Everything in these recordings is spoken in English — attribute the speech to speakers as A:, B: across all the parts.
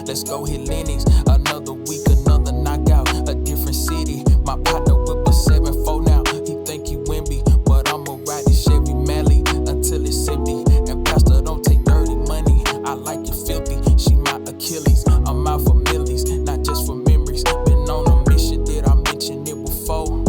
A: let's go hit Lennox. Another week, another knockout, a different city. My partner whip a 7-4 now. He think he Wimby, but I'ma ride this Chevy Mally until it's empty. And Pastor don't take dirty money. I like it filthy. She my Achilles. I'm out for millies, not just for memories. Been on a mission, did I mention it before?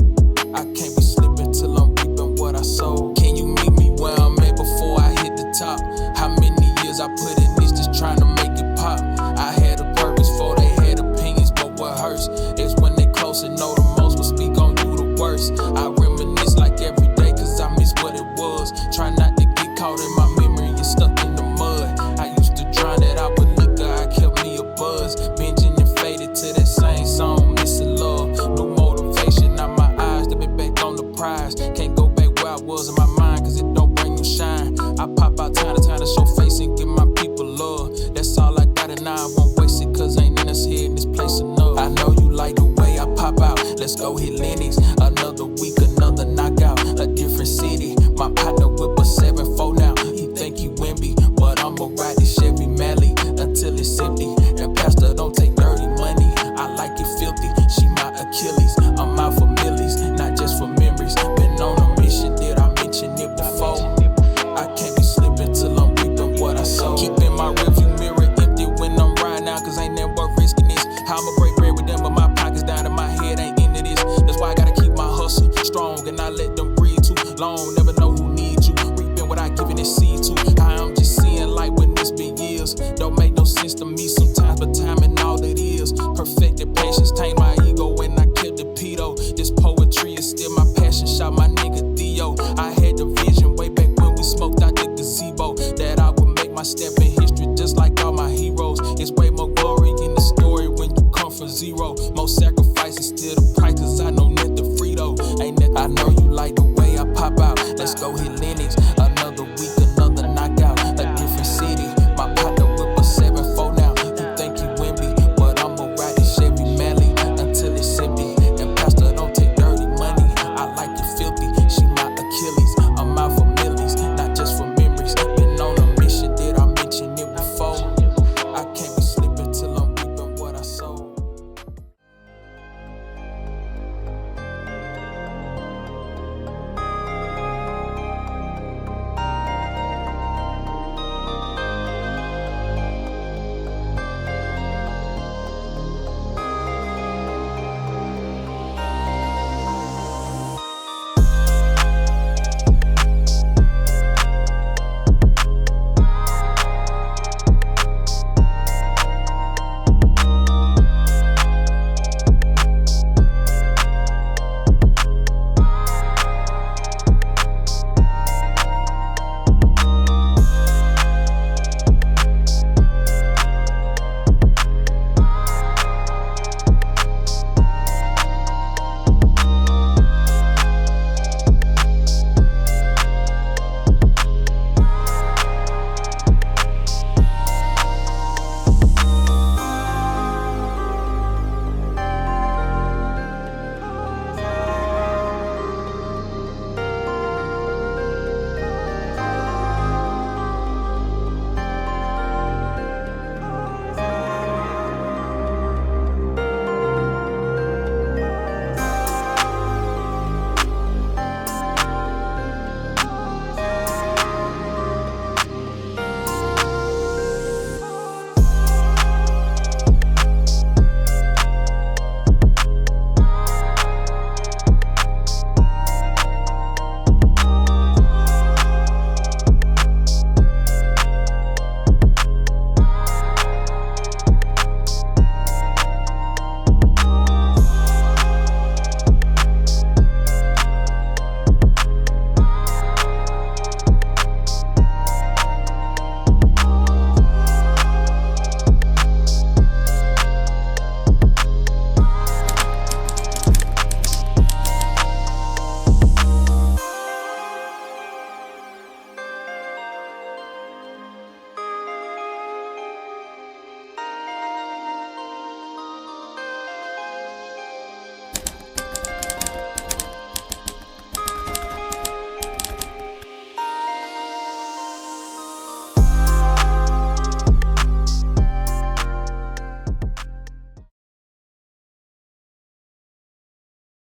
A: I can't be slipping till I'm reaping what I sow. Can you meet me where I'm at before I hit the top? How many years I put in this just trying to make it pop? I had a purpose for they had opinions, but what hurts is when they close and know the most will speak on you the worst. I reminisce like every day cause I miss what it was. Try not to get caught in my memory and stuck in the mud. I used to drown it out with liquor, I kept me a buzz. Binging and faded to that same song, missing love. New motivation, now my eyes, they been back on the prize. Can't go back where I was in my mind cause it don't bring you shine. I pop out time to show face and give my people love. That's all I got and I won't waste it cause ain't in us here in this place enough. I know you like the way I pop out, let's go hit Lennox. Another week, another knockout, a different city. My partner whip a 7-4 now. He think he Wimby, but I'ma ride this Chevy Mally until it's empty. And Pastor don't take dirty money. I like it filthy. She my Achilles. I'm out for millies, not just for memories. Been on a mission, did I mention it before? I can't be slipping till I'm reaping what I sow. Keeping my rearview mirror empty when I'm riding out, cause ain't never worth risking this. How I'ma break bread with them, but my pockets down and my head ain't into this. That's why I gotta keep my hustle strong and not let them breathe too long. Never know who needs you. Reaping what I given this seed to. I'm just seeing light when it's been years. Don't make no sense to me sometimes, but time and all it is. Perfected patience, tame my ego when I killed the pedo. This poetry is still my passion. Shout my nigga Theo. I had the vision way back when we smoked out the gazebo that I would make my step in history just like all my heroes. It's way more glory in the story when you come from zero.